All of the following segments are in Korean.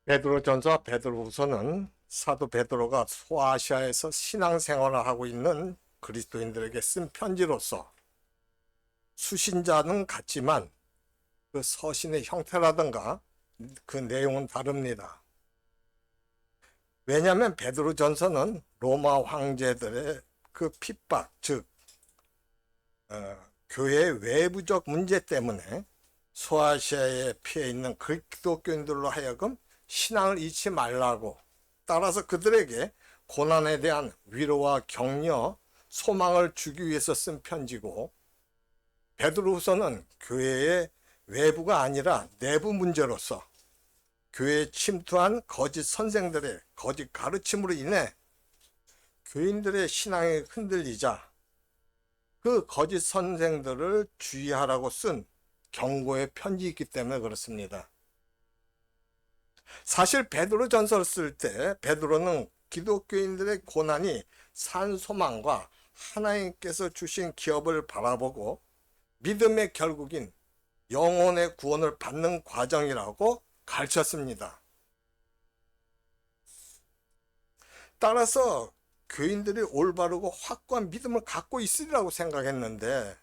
베드로전서 베드로후서는 사도 베드로가 소아시아에서 신앙생활을 하고 있는 그리스도인들에게 쓴 편지로서 수신자는 같지만 그 서신의 형태라든가 그 내용은 다릅니다. 왜냐하면 베드로전서는 로마 황제들의 그 핍박, 즉 교회 외부적 문제 때문에 소아시아에 피해 있는 기독교인들로 하여금 신앙을 잃지 말라고, 따라서 그들에게 고난에 대한 위로와 격려, 소망을 주기 위해서 쓴 편지고, 베드로후서는 교회의 외부가 아니라 내부 문제로서 교회에 침투한 거짓 선생들의 거짓 가르침으로 인해 교인들의 신앙이 흔들리자 그 거짓 선생들을 주의하라고 쓴 경고의 편지이기 때문에 그렇습니다. 사실 베드로 전서를 쓸 때 베드로는 기독교인들의 고난이 산소망과 하나님께서 주신 기업을 바라보고 믿음의 결국인 영혼의 구원을 받는 과정이라고 가르쳤습니다. 따라서 교인들이 올바르고 확고한 믿음을 갖고 있으리라고 생각했는데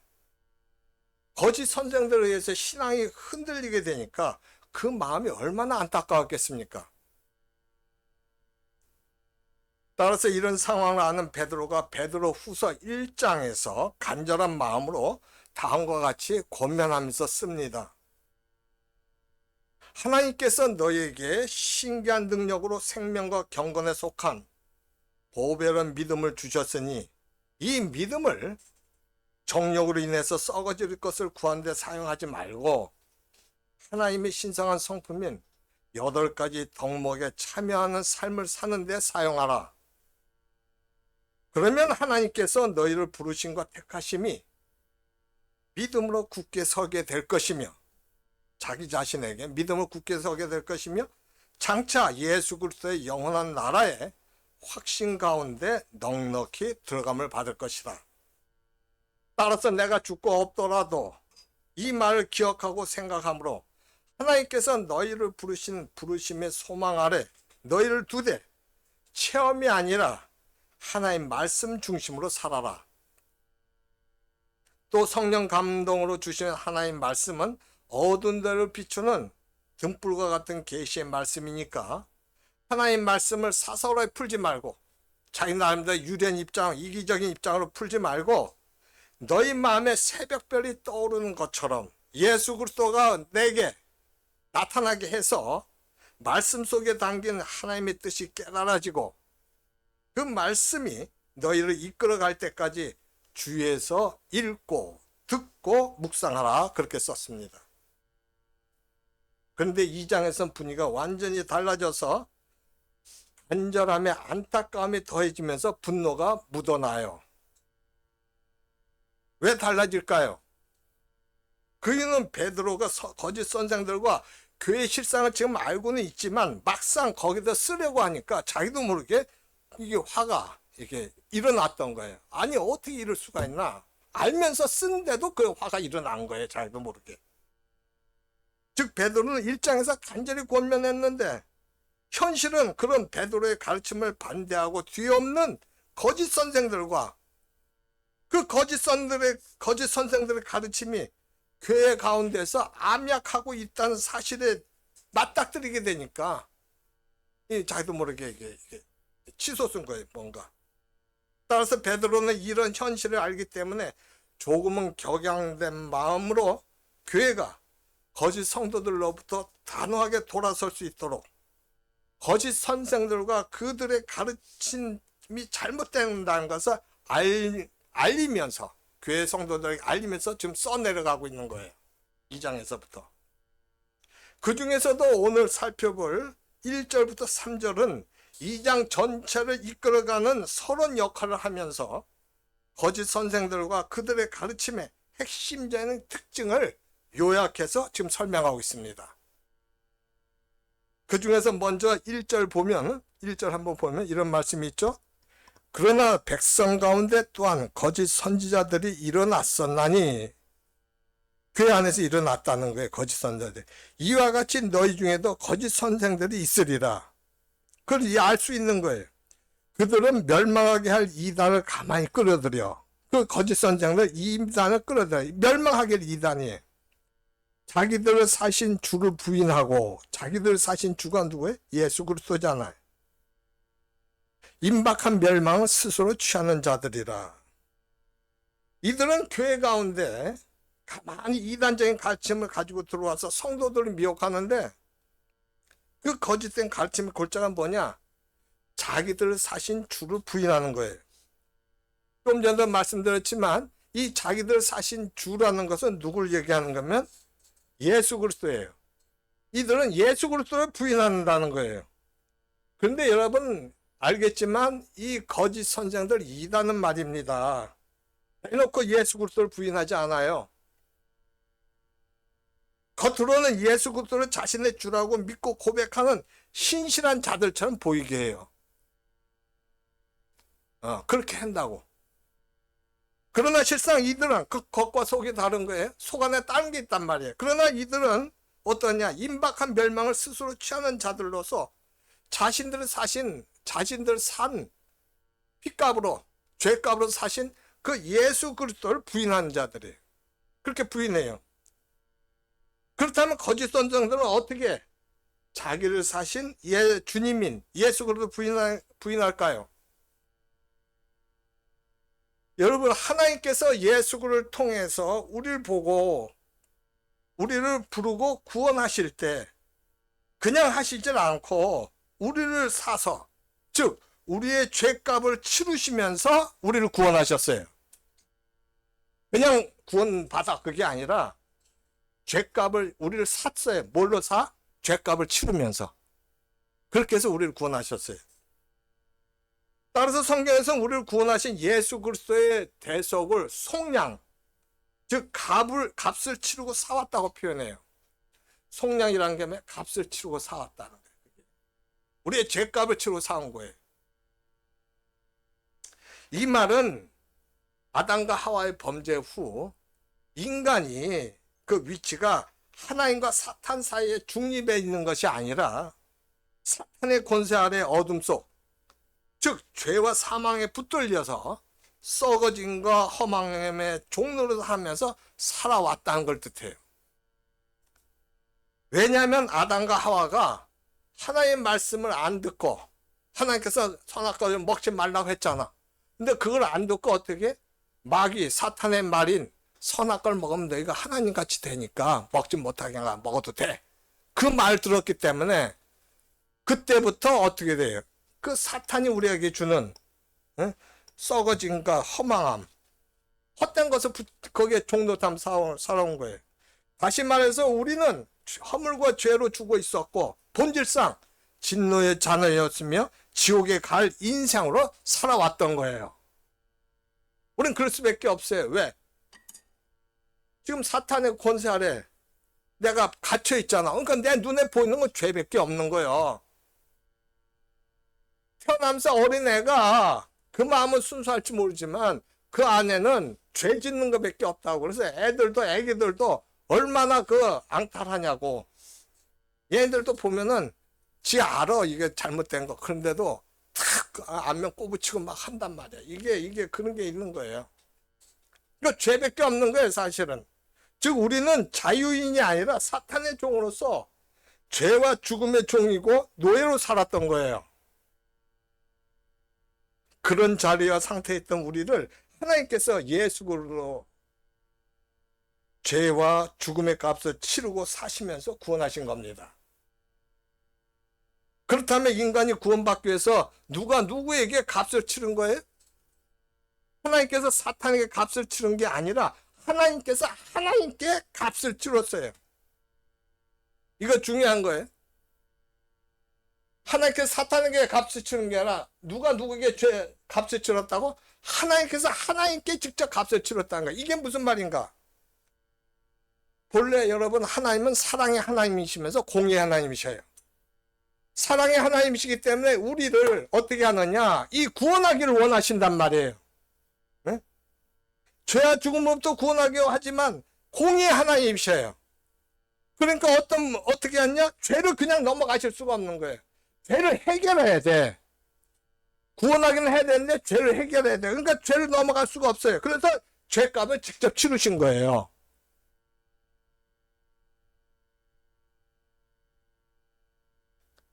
거짓 선생들에 의해서 신앙이 흔들리게 되니까 그 마음이 얼마나 안타까웠겠습니까? 따라서 이런 상황을 아는 베드로가 베드로 후서 1장에서 간절한 마음으로 다음과 같이 권면하면서 씁니다. 하나님께서 너희에게 신기한 능력으로 생명과 경건에 속한 보배로운 믿음을 주셨으니 이 믿음을 정욕으로 인해서 썩어질 것을 구하는 데 사용하지 말고 하나님의 신성한 성품인 8가지 덕목에 참여하는 삶을 사는 데 사용하라. 그러면 하나님께서 너희를 부르심과 택하심이 믿음으로 굳게 서게 될 것이며, 자기 자신에게 믿음을 굳게 서게 될 것이며, 장차 예수 그리스도의 영원한 나라에 확신 가운데 넉넉히 들어감을 받을 것이다. 따라서 내가 죽고 없더라도 이 말을 기억하고 생각하므로 하나님께서 너희를 부르신 부르심의 소망 아래 너희를 두되 체험이 아니라 하나님 말씀 중심으로 살아라. 또 성령 감동으로 주시는 하나님 말씀은 어두운 데를 비추는 등불과 같은 계시의 말씀이니까 하나님 말씀을 사서로이 풀지 말고 자기 나름대로 유리한 입장, 이기적인 입장으로 풀지 말고 너희 마음에 새벽별이 떠오르는 것처럼 예수 그리스도가 내게 나타나게 해서 말씀 속에 담긴 하나님의 뜻이 깨달아지고 그 말씀이 너희를 이끌어갈 때까지 주위에서 읽고 듣고 묵상하라, 그렇게 썼습니다. 그런데 2장에서는 분위기가 완전히 달라져서 간절함에 안타까움이 더해지면서 분노가 묻어나요. 왜 달라질까요? 그 이유는 베드로가 거짓 선생들과 교회 실상을 지금 알고는 있지만 막상 거기다 쓰려고 하니까 자기도 모르게 이게 화가 이렇게 일어났던 거예요. 아니 어떻게 이럴 수가 있나? 알면서 쓰는데도 그 화가 일어난 거예요. 자기도 모르게. 즉 베드로는 1장에서 간절히 권면했는데 현실은 그런 베드로의 가르침을 반대하고 뒤없는 거짓 선생들과 그 거짓 선생들의 가르침이 교회 가운데서 암약하고 있다는 사실에 맞닥뜨리게 되니까 자기도 모르게 이게 치솟은 거예요, 뭔가. 따라서 베드로는 이런 현실을 알기 때문에 조금은 격양된 마음으로 교회가 거짓 성도들로부터 단호하게 돌아설 수 있도록 거짓 선생들과 그들의 가르침이 잘못된다는 것을 알리면서 교회 성도들에게 알리면서 지금 써내려가고 있는 거예요. 2장에서부터. 그 중에서도 오늘 살펴볼 1절부터 3절은 2장 전체를 이끌어가는 서론 역할을 하면서 거짓 선생들과 그들의 가르침의 핵심적인 특징을 요약해서 지금 설명하고 있습니다. 그 중에서 먼저 1절 한번 보면 이런 말씀이 있죠. 그러나 백성 가운데 또한 거짓 선지자들이 일어났었나니 교회 안에서 일어났다는 거예요. 거짓 선생들. 이와 같이 너희 중에도 거짓 선생들이 있으리라. 그걸 알 수 있는 거예요. 그들은 멸망하게 할 이단을 가만히 끌어들여. 그 거짓 선생들 이단을 끌어들여. 멸망하게 할 이단이에요. 자기들을 사신 주를 부인하고, 자기들 사신 주가 누구예요? 예수 그리스도잖아요. 임박한 멸망을 스스로 취하는 자들이라. 이들은 교회 가운데 가만히 이단적인 가르침을 가지고 들어와서 성도들을 미혹하는데, 그 거짓된 가르침의 골자가 뭐냐? 자기들을 사신 주를 부인하는 거예요. 좀 전에 말씀드렸지만 이 자기들 사신 주라는 것은 누구를 얘기하는 거면 예수 그리스도예요. 이들은 예수 그리스도를 부인한다는 거예요. 그런데 여러분 알겠지만 이 거짓 선생들 이단은 말입니다. 해놓고 예수 그리스도를 부인하지 않아요. 겉으로는 예수 그리스도를 자신의 주라고 믿고 고백하는 신실한 자들처럼 보이게 해요. 그렇게 한다고. 그러나 실상 이들은 그 겉과 속이 다른 거예요. 속 안에 다른 게 있단 말이에요. 그러나 이들은 어떠냐? 임박한 멸망을 스스로 취하는 자들로서 자신들 산 피값으로, 죄값으로 사신 그 예수 그리스도를 부인하는 자들이에요. 그렇게 부인해요. 그렇다면 거짓 선생들은 어떻게 자기를 사신 주님인 예수 그리스도 부인할까요? 여러분, 하나님께서 예수를 통해서 우리를 보고 우리를 부르고 구원하실 때 그냥 하시질 않고 우리를 사서, 즉 우리의 죄값을 치르시면서 우리를 구원하셨어요. 그냥 구원받아 그게 아니라 죄값을, 우리를 샀어요. 뭘로 사? 죄값을 치르면서. 그렇게 해서 우리를 구원하셨어요. 따라서 성경에서 우리를 구원하신 예수 그리스도의 대속을 속량, 즉 값을 치르고 사왔다고 표현해요. 속량이라는 게 뭐예요? 값을 치르고 사왔다는 거예요. 우리의 죄값을 치르고 사온 거예요. 이 말은 아담과 하와의 범죄 후 인간이 그 위치가 하나님과 사탄 사이에 중립해 있는 것이 아니라 사탄의 권세 아래 어둠 속, 즉 죄와 사망에 붙들려서 썩어짐과 허망함의 종로를 하면서 살아왔다는 걸 뜻해요. 왜냐하면 아담과 하와가 하나님의 말씀을 안 듣고, 하나님께서 선악과를 먹지 말라고 했잖아. 근데 그걸 안 듣고 어떻게? 마귀, 사탄의 말인 선악과를 먹으면 너희가 하나님같이 되니까 먹지 못하게 먹어도 돼. 그 말 들었기 때문에 그때부터 어떻게 돼요? 그 사탄이 우리에게 주는 썩어짐과 허망함, 헛된 것을 거기에 종노탐 살아온 거예요. 다시 말해서 우리는 허물과 죄로 죽어 있었고 본질상 진노의 자녀였으며 지옥에 갈 인생으로 살아왔던 거예요. 우린 그럴 수밖에 없어요. 왜? 지금 사탄의 권세 아래 내가 갇혀 있잖아. 그러니까 내 눈에 보이는 건 죄밖에 없는 거예요. 태어나면서 어린애가 그 마음은 순수할지 모르지만 그 안에는 죄 짓는 것밖에 없다고. 그래서 애기들도 얼마나 그 앙탈하냐고. 얘네들도 보면은 지 알아 이게 잘못된 거. 그런데도 탁 안면 꼬부치고 막 한단 말이야. 이게 그런 게 있는 거예요. 이거 죄밖에 없는 거예요, 사실은. 즉 우리는 자유인이 아니라 사탄의 종으로서 죄와 죽음의 종이고 노예로 살았던 거예요. 그런 자리와 상태에 있던 우리를 하나님께서 예수로 죄와 죽음의 값을 치르고 사시면서 구원하신 겁니다. 그렇다면 인간이 구원받기 위해서 누가 누구에게 값을 치른 거예요? 하나님께서 사탄에게 값을 치른 게 아니라 하나님께서 하나님께 값을 치렀어요. 이거 중요한 거예요. 하나님께서 사탄에게 값을 치른 게 아니라 누가 누구에게 죄 값을 치렀다고? 하나님께서 하나님께 직접 값을 치렀다는 거예요. 이게 무슨 말인가? 본래 여러분 하나님은 사랑의 하나님이시면서 공의의 하나님이셔요. 사랑의 하나님이시기 때문에 우리를 어떻게 하느냐? 이 구원하기를 원하신단 말이에요. 네? 죄와 죽음으로부터 구원하기로 하지만 공의 하나님이셔요. 그러니까 어떻게 하냐? 죄를 그냥 넘어가실 수가 없는 거예요. 죄를 해결해야 돼. 구원하기는 해야 되는데 죄를 해결해야 돼. 그러니까 죄를 넘어갈 수가 없어요. 그래서 죄값을 직접 치르신 거예요.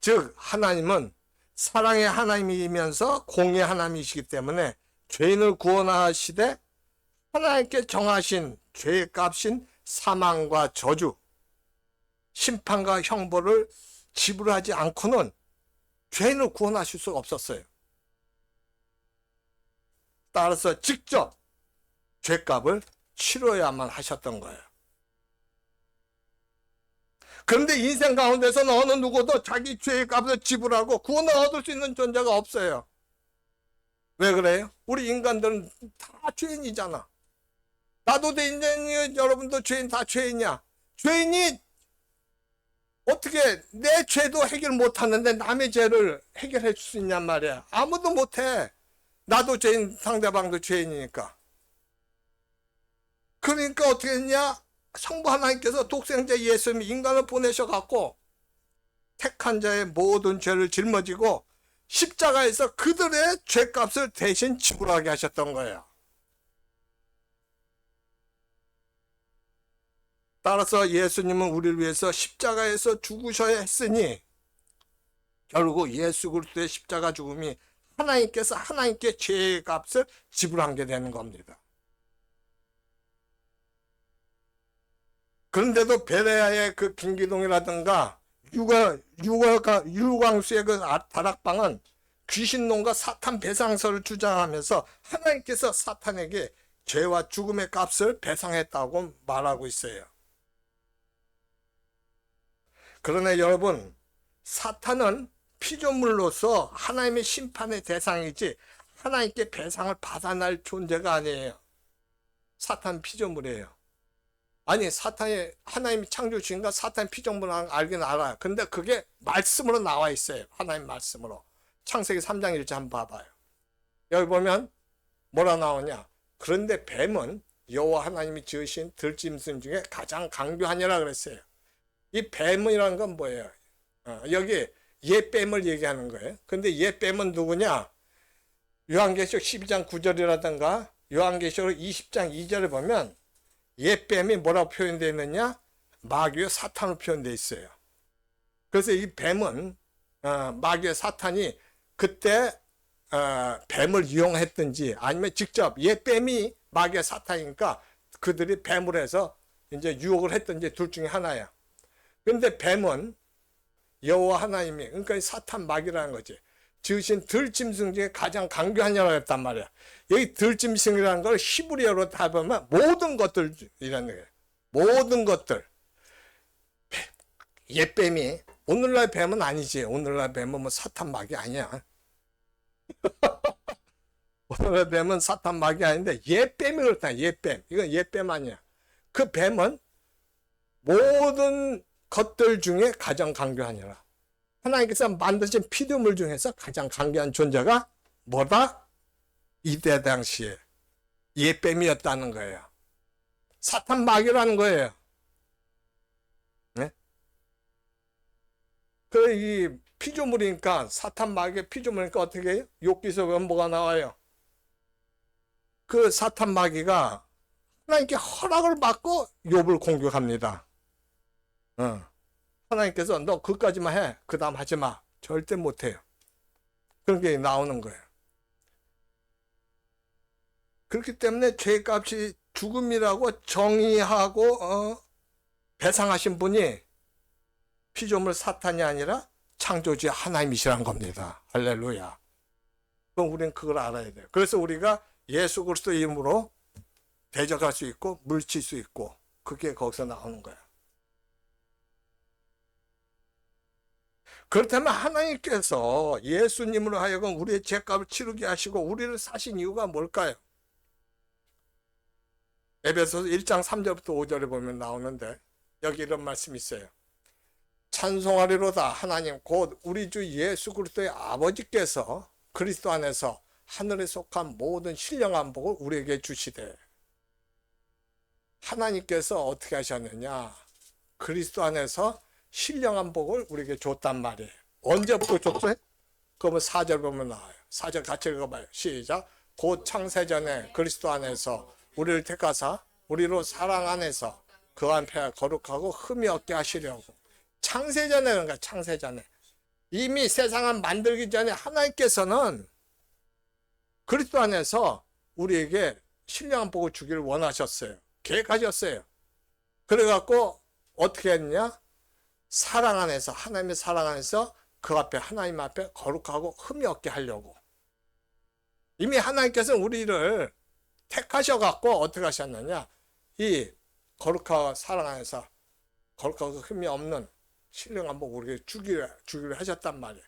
즉 하나님은 사랑의 하나님이면서 공의 하나님이시기 때문에 죄인을 구원하시되 하나님께 정하신 죄의 값인 사망과 저주, 심판과 형벌을 지불하지 않고는 죄인을 구원하실 수가 없었어요. 따라서 직접 죄값을 치러야만 하셨던 거예요. 그런데 인생 가운데서는 어느 누구도 자기 죄의 값을 지불하고 구원을 얻을 수 있는 존재가 없어요. 왜 그래요? 우리 인간들은 다 죄인이잖아. 나도 죄인이냐, 여러분도 죄인, 다 죄인이야. 죄인이 어떻게 내 죄도 해결 못하는데 남의 죄를 해결해 줄 수 있냔 말이야. 아무도 못해. 나도 죄인, 상대방도 죄인이니까. 그러니까 어떻게 했냐? 성부 하나님께서 독생자 예수님이 인간을 보내셔갖고 택한 자의 모든 죄를 짊어지고 십자가에서 그들의 죄값을 대신 지불하게 하셨던 거예요. 따라서 예수님은 우리를 위해서 십자가에서 죽으셔야 했으니 결국 예수 그리스도의 십자가 죽음이 하나님께서 하나님께 죄의 값을 지불한 게 되는 겁니다. 그런데도 베레아의 그 김기동이라든가 유광수의 그 다락방은 귀신론과 사탄 배상설을 주장하면서 하나님께서 사탄에게 죄와 죽음의 값을 배상했다고 말하고 있어요. 그러나 여러분, 사탄은 피조물로서 하나님의 심판의 대상이지 하나님께 배상을 받아낼 존재가 아니에요. 사탄 피조물이에요. 아니, 사탄이 하나님이 창조주인가 사탄 피조물을 알긴 알아요. 근데 그게 말씀으로 나와 있어요. 하나님 말씀으로. 창세기 3장 1절 한번 봐봐요. 여기 보면 뭐라 나오냐? 그런데 뱀은 여호와 하나님이 지으신 들짐승 중에 가장 강교하니라 그랬어요. 이 뱀이라는 건 뭐예요? 여기 옛뱀을 얘기하는 거예요. 근데 옛뱀은 누구냐? 요한계시록 12장 9절이라든가 요한계시록 20장 2절에 보면 옛뱀이 뭐라고 표현되어 있느냐? 마귀의 사탄으로 표현되어 있어요. 그래서 이 뱀은 마귀의 사탄이 그때 뱀을 이용했든지 아니면 직접 옛뱀이 마귀의 사탄이니까 그들이 뱀을 해서 이제 유혹을 했든지 둘 중에 하나야. 그런데 뱀은 여호와 하나님이, 그러니까 사탄 마귀라는 거지, 지으신 들짐승 중에 가장 강교하냐고 했단 말이야. 여기 들짐승이라는 걸 히브리어로 다 보면 모든 것들이라는 거예요. 모든 것들. 옛뱀이, 오늘날 뱀은 아니지. 오늘날 뱀은 뭐 사탄 마귀 아니야. 오늘날 뱀은 사탄 마귀 아닌데 옛뱀이 그렇다. 옛뱀. 이건 옛뱀 아니야. 그 뱀은 모든 것들 중에 가장 강교하니라. 하나님께서 만드신 피조물 중에서 가장 강교한 존재가 뭐다? 이때 당시에 옛뱀이었다는 거예요. 사탄 마귀라는 거예요. 네? 그 이 피조물이니까, 사탄 마귀의 피조물이니까 어떻게 해요? 욥기서 보면 뭐가 나와요? 그 사탄 마귀가 하나님께 허락을 받고 욥을 공격합니다. 하나님께서 너 그까지만 해. 그 다음 하지 마. 절대 못해요. 그런 게 나오는 거예요. 그렇기 때문에 죄값이 죽음이라고 정의하고 배상하신 분이 피조물 사탄이 아니라 창조주 하나님이시란 겁니다. 할렐루야. 그럼 우리는 그걸 알아야 돼요. 그래서 우리가 예수 그리스도 이름으로 대적할 수 있고 물칠 수 있고, 그게 거기서 나오는 거예요. 그렇다면 하나님께서 예수님으로 하여금 우리의 죄값을 치르게 하시고 우리를 사신 이유가 뭘까요? 에베소서 1장 3절부터 5절에 보면 나오는데 여기 이런 말씀이 있어요. 찬송하리로다 하나님 곧 우리 주 예수 그리스도의 아버지께서 그리스도 안에서 하늘에 속한 모든 신령한 복을 우리에게 주시되. 하나님께서 어떻게 하셨느냐? 그리스도 안에서 신령한 복을 우리에게 줬단 말이에요. 언제부터 줬어요? 그러면 4절 보면 나와요. 4절 같이 읽어봐요. 시작. 곧 창세전에 그리스도 안에서 우리를 택하사 우리로 사랑 안에서 그 안에 거룩하고 흠이 없게 하시려고. 창세전에, 그러니까 창세전에 이미 세상을 만들기 전에 하나님께서는 그리스도 안에서 우리에게 신령한 복을 주기를 원하셨어요. 계획하셨어요. 그래갖고 어떻게 했냐? 사랑 안에서, 하나님의 사랑 안에서 그 앞에, 하나님 앞에 거룩하고 흠이 없게 하려고. 이미 하나님께서는 우리를 택하셔갖고 어떻게 하셨느냐? 이 거룩하고 사랑 안에서 거룩하고 흠이 없는 신령한 복 우리에게 주기를 하셨단 말이에요.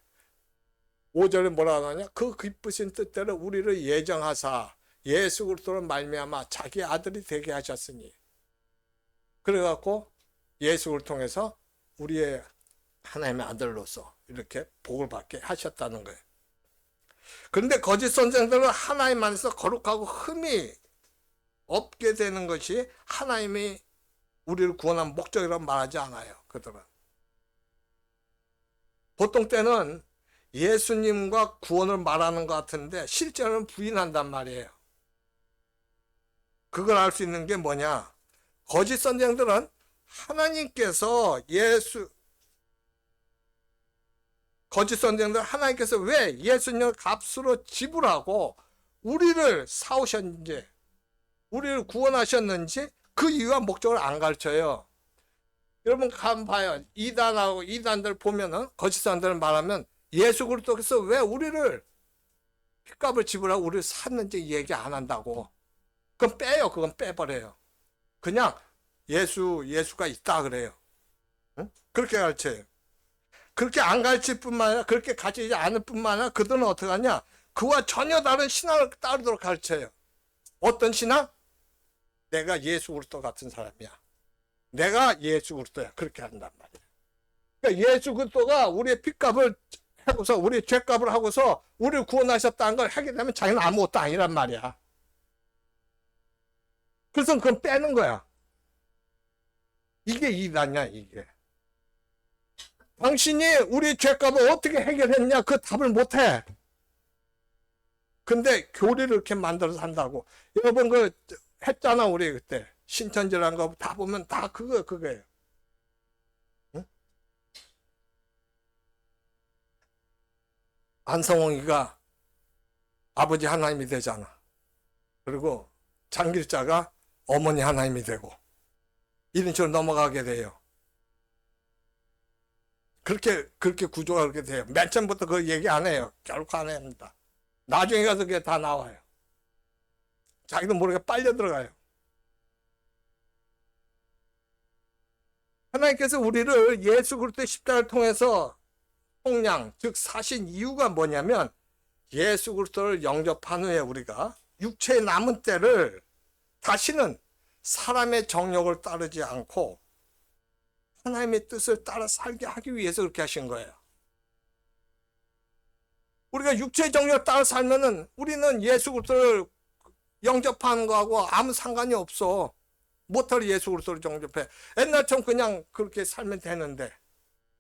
5절에 뭐라고 하냐? 그 기쁘신 뜻대로 우리를 예정하사 예수 그리스도로 말미암아 자기 아들이 되게 하셨으니. 그래갖고 예수를 통해서 우리의 하나님의 아들로서 이렇게 복을 받게 하셨다는 거예요. 그런데 거짓 선생들은 하나님 안에서 거룩하고 흠이 없게 되는 것이 하나님이 우리를 구원한 목적이라고 말하지 않아요. 그들은 보통 때는 예수님과 구원을 말하는 것 같은데 실제로는 부인한단 말이에요. 그걸 알 수 있는 게 뭐냐? 거짓 선생들은 하나님께서 거짓 선생들 하나님께서 왜 예수님을 값으로 지불하고 우리를 사오셨는지, 우리를 구원하셨는지 그 이유와 목적을 안 가르쳐요. 여러분 한번 봐요. 이단들 보면은 거짓 선생들 말하면 예수 그리스도께서 왜 우리를 핏값을 지불하고 우리를 샀는지 얘기 안 한다고. 그건 빼요. 그건 빼버려요. 그냥 예수가 있다 그래요. 응? 그렇게 가르쳐요. 그렇게 안 가르칠 뿐만 아니라 그렇게 가르치지 않을 뿐만 아니라 그들은 어떻게 하냐? 그와 전혀 다른 신앙을 따르도록 가르쳐요. 어떤 신앙? 내가 예수 그리스도 같은 사람이야. 내가 예수 그리스도야. 그렇게 한단 말이에요. 그러니까 예수 그리스도가 우리의 핏값을 하고서 우리의 죄값을 하고서 우리를 구원하셨다는 걸 하게 되면 자기는 아무것도 아니란 말이야. 그래서 그건 빼는 거야. 이게 이단이야, 이게. 당신이 우리 죄값을 어떻게 해결했냐? 그 답을 못해. 근데 교리를 이렇게 만들어서 한다고. 여러분 그 했잖아, 우리 그때. 신천지라는 거 다 보면 다 그거예요. 응? 안성홍이가 아버지 하나님이 되잖아. 그리고 장길자가 어머니 하나님이 되고 이런 식으로 넘어가게 돼요. 그렇게 구조가 그렇게 돼요. 맨 처음부터 그 얘기 안 해요. 결코 안 합니다. 나중에 가서 그게 다 나와요. 자기도 모르게 빨려 들어가요. 하나님께서 우리를 예수 그리스도의 십자가를 통해서 속량, 즉 사신 이유가 뭐냐면 예수 그리스도를 영접한 후에 우리가 육체의 남은 때를 다시는 사람의 정욕을 따르지 않고 하나님의 뜻을 따라 살게 하기 위해서 그렇게 하신 거예요. 우리가 육체의 정욕을 따라 살면은 우리는 예수 그리스도를 영접하는 거하고 아무 상관이 없어. 못할 예수 그리스도를 영접해. 옛날처럼 그냥 그렇게 살면 되는데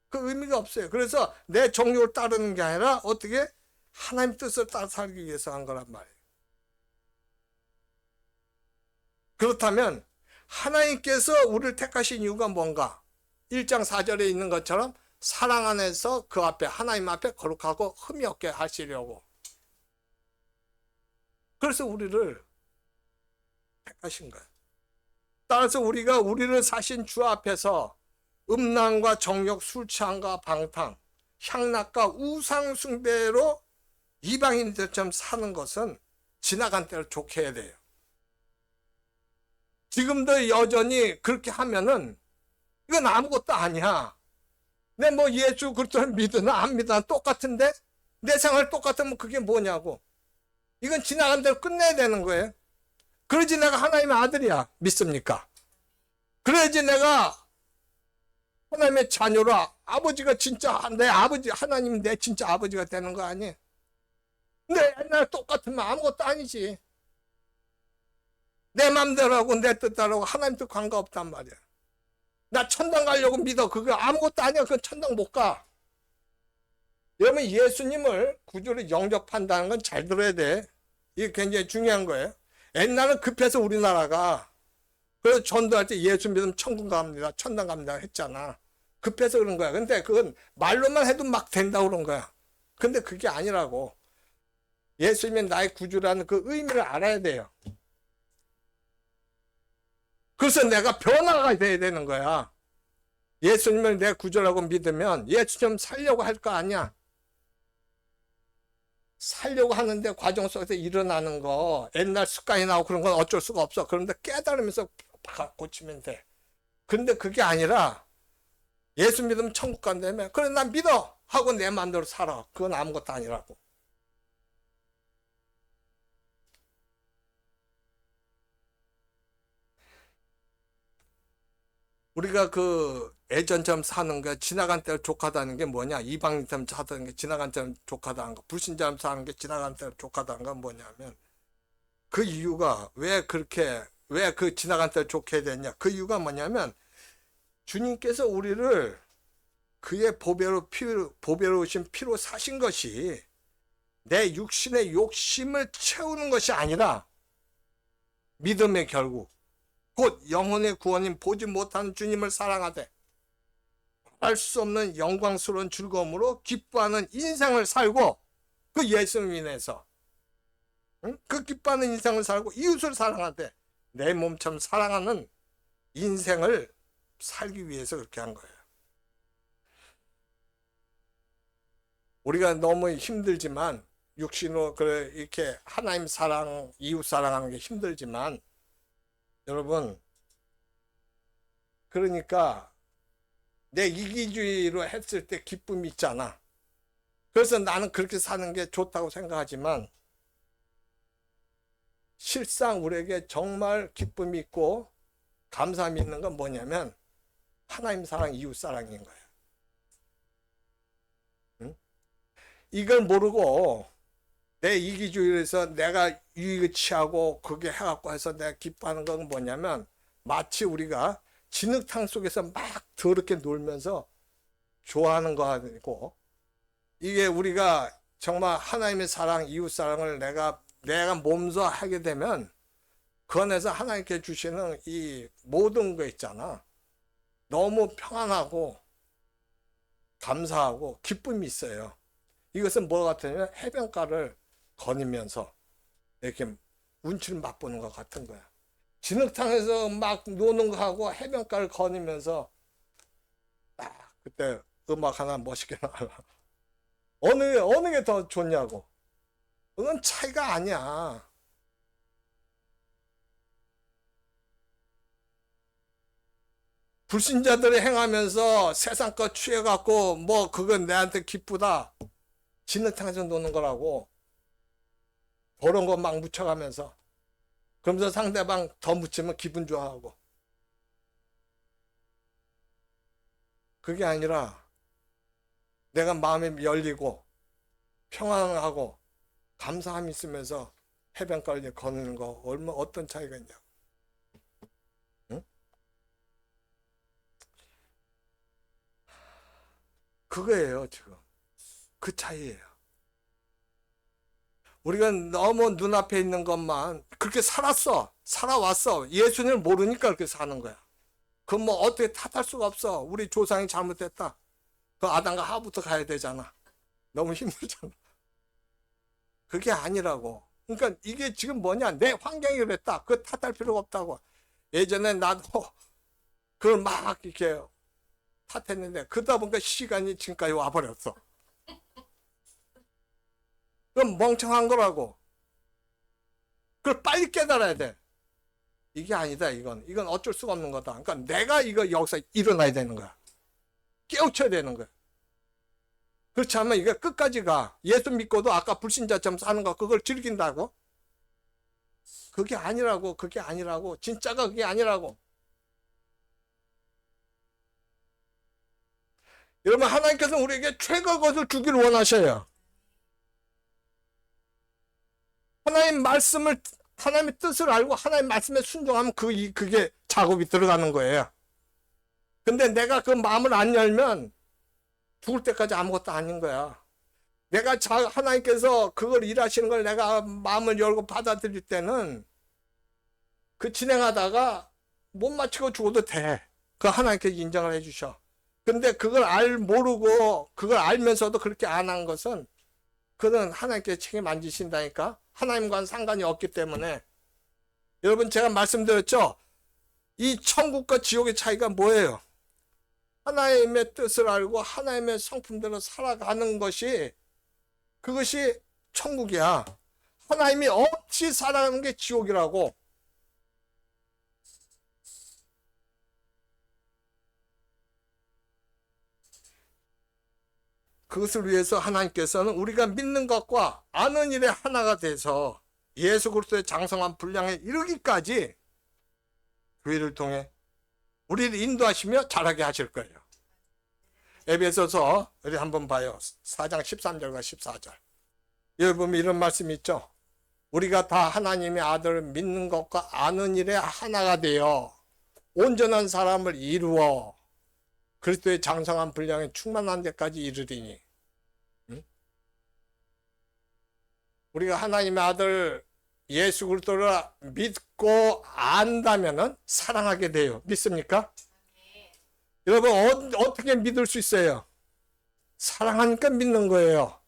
그 의미가 없어요. 그래서 내 정욕을 따르는 게 아니라 어떻게 하나님 뜻을 따라 살기 위해서 한 거란 말이에요. 그렇다면 하나님께서 우리를 택하신 이유가 뭔가? 1장 4절에 있는 것처럼 사랑 안에서 그 앞에 하나님 앞에 거룩하고 흠이 없게 하시려고. 그래서 우리를 택하신 거예요. 따라서 우리가 우리를 사신 주 앞에서 음란과 정욕, 술 취함과 방탕, 향락과 우상 숭배로 이방인들처럼 사는 것은 지나간 때를 좋게 해야 돼요. 지금도 여전히 그렇게 하면은 이건 아무것도 아니야. 내 뭐 예수 그리스도를 믿으나 안 믿으나 똑같은데 내 생활 똑같으면 그게 뭐냐고. 이건 지나간 대로 끝내야 되는 거예요. 그러지 내가 하나님의 아들이야. 믿습니까? 그래야지 내가 하나님의 자녀로 아버지가 진짜 내 아버지, 하나님 내 진짜 아버지가 되는 거 아니에요? 근데 옛날 똑같으면 아무것도 아니지. 내 맘대로 하고 내 뜻대로 하고 하나님도 관계없단 말이야. 나 천당 가려고 믿어. 그거 아무것도 아니야. 그건 천당 못 가. 여러분, 예수님을 구주로 영접한다는 건 잘 들어야 돼. 이게 굉장히 중요한 거예요. 옛날은 급해서 우리나라가 그래서 전도할 때 예수 믿으면 천국 갑니다, 천당 갑니다 했잖아. 급해서 그런 거야. 근데 그건 말로만 해도 막 된다고 그런 거야. 근데 그게 아니라고. 예수님이 나의 구주라는 그 의미를 알아야 돼요. 그래서 내가 변화가 돼야 되는 거야. 예수님을 내 구주라고 믿으면 예수님 살려고 할 거 아니야. 살려고 하는데 과정 속에서 일어나는 거, 옛날 습관이 나오고 그런 건 어쩔 수가 없어. 그런데 깨달으면서 고치면 돼. 근데 그게 아니라 예수 믿으면 천국 간다며. 그래, 난 믿어 하고 내 마음대로 살아. 그건 아무것도 아니라고. 우리가 그 예전처럼 사는 게 지나간 대로 족하다는 게 뭐냐? 이방인처럼 사는 게 지나간 대로 족하다는 거, 불신자처럼 사는 게 지나간 대로 족하다는 건 뭐냐면 그 이유가 왜 그 지나간 대로 좋게 됐냐? 그 이유가 뭐냐면 주님께서 우리를 그의 보배로우신 피로 사신 것이 내 육신의 욕심을 채우는 것이 아니라 믿음의 결국 곧 영혼의 구원인 보지 못하는 주님을 사랑하되 할 수 없는 영광스러운 즐거움으로 기뻐하는 인생을 살고 그 예수를 인해서 그 기뻐하는 인생을 살고 이웃을 사랑하되 내 몸처럼 사랑하는 인생을 살기 위해서 그렇게 한 거예요. 우리가 너무 힘들지만 육신으로 이렇게 하나님 사랑, 이웃 사랑하는 게 힘들지만 여러분, 그러니까 내 이기주의로 했을 때 기쁨이 있잖아. 그래서 나는 그렇게 사는 게 좋다고 생각하지만 실상 우리에게 정말 기쁨이 있고 감사함이 있는 건 뭐냐면 하나님 사랑, 이웃 사랑인 거야. 응? 이걸 모르고 내 이기주의에서 내가 유익을 취하고 그게 해갖고 해서 내가 기뻐하는 건 뭐냐면 마치 우리가 진흙탕 속에서 막 더럽게 놀면서 좋아하는 거 아니고 이게 우리가 정말 하나님의 사랑, 이웃 사랑을 내가 몸소 하게 되면 그 안에서 하나님께 주시는 이 모든 거 있잖아. 너무 평안하고 감사하고 기쁨이 있어요. 이것은 뭐 같으냐면 해변가를 거니면서 이렇게 운치를 맛보는 것 같은 거야. 진흙탕에서 막 노는 거 하고 해변가를 거니면서 그때 음악 하나 멋있게 나와. 어느 게 더 좋냐고. 그건 차이가 아니야. 불신자들이 행하면서 세상 것 취해갖고 뭐 그건 내한테 기쁘다. 진흙탕에서 노는 거라고. 그런 거 막 묻혀가면서. 그러면서 상대방 더 묻히면 기분 좋아하고. 그게 아니라 내가 마음이 열리고 평안하고 감사함이 있으면서 해변가를 거니는 거 어떤 차이가 있냐. 응? 그거예요, 지금. 그 차이예요. 우리가 너무 눈앞에 있는 것만 그렇게 살아왔어. 예수님을 모르니까 그렇게 사는 거야. 그건 뭐 어떻게 탓할 수가 없어. 우리 조상이 잘못했다. 그 아담과 하와부터 가야 되잖아. 너무 힘들잖아. 그게 아니라고. 그러니까 이게 지금 뭐냐. 내 환경이 그랬다. 그거 탓할 필요가 없다고. 예전에 나도 그걸 막 이렇게 탓했는데 그러다 보니까 시간이 지금까지 와버렸어. 그건 멍청한 거라고. 그걸 빨리 깨달아야 돼. 이게 아니다, 이건 어쩔 수가 없는 거다. 그러니까 내가 이거 여기서 일어나야 되는 거야. 깨우쳐야 되는 거야. 그렇지 않으면 이게 끝까지 가. 예수 믿고도 아까 불신자처럼 사는 거 그걸 즐긴다고? 그게 아니라고. 진짜가 그게 아니라고. 여러분, 하나님께서 우리에게 최고의 것을 주기를 원하셔요. 하나님 말씀을 하나님의 뜻을 알고 하나님의 말씀에 순종하면 그게 작업이 들어가는 거예요. 근데 내가 그 마음을 안 열면 죽을 때까지 아무것도 아닌 거야. 내가 하나님께서 그걸 일하시는 걸 내가 마음을 열고 받아들일 때는 그 진행하다가 못 맞추고 죽어도 돼. 그 하나님께 인정을 해주셔. 근데 그걸 모르고 그걸 알면서도 그렇게 안 한 것은 그는 하나님께 책임 안 지신다니까. 하나님과는 상관이 없기 때문에. 여러분, 제가 말씀드렸죠? 이 천국과 지옥의 차이가 뭐예요? 하나님의 뜻을 알고 하나님의 성품대로 살아가는 것이, 그것이 천국이야. 하나님이 없이 살아가는 게 지옥이라고. 그것을 위해서 하나님께서는 우리가 믿는 것과 아는 일에 하나가 돼서 예수 그리스도의 장성한 분량에 이르기까지 교회를 통해 우리를 인도하시며 자라게 하실 거예요. 에베소서 우리 한번 봐요. 4장 13절과 14절. 여기 보면 이런 말씀이 있죠. 우리가 다 하나님의 아들을 믿는 것과 아는 일에 하나가 되어 온전한 사람을 이루어 그리스도의 장성한 분량에 충만한 데까지 이르리니. 우리가 하나님의 아들 예수 그리스도를 믿고 안다면은 사랑하게 돼요. 믿습니까? 여러분, 어떻게 믿을 수 있어요? 사랑하니까 믿는 거예요.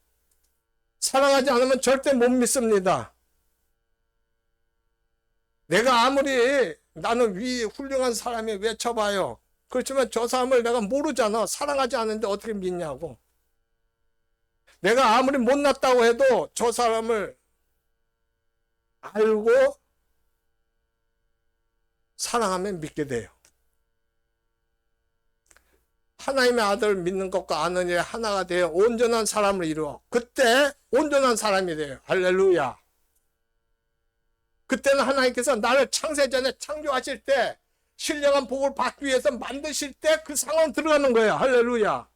사랑하지 않으면 절대 못 믿습니다. 내가 아무리 나는 훌륭한 사람이 외쳐봐요. 그렇지만 저 사람을 내가 모르잖아. 사랑하지 않는데 어떻게 믿냐고. 내가 아무리 못났다고 해도 저 사람을 알고 사랑하면 믿게 돼요. 하나님의 아들을 믿는 것과 아는 일에 하나가 되어 온전한 사람을 이루어. 그때 온전한 사람이 돼요. 할렐루야. 그때는 하나님께서 나를 창세전에 창조하실 때 신령한 복을 받기 위해서 만드실 때 그 상황 들어가는 거예요. 할렐루야.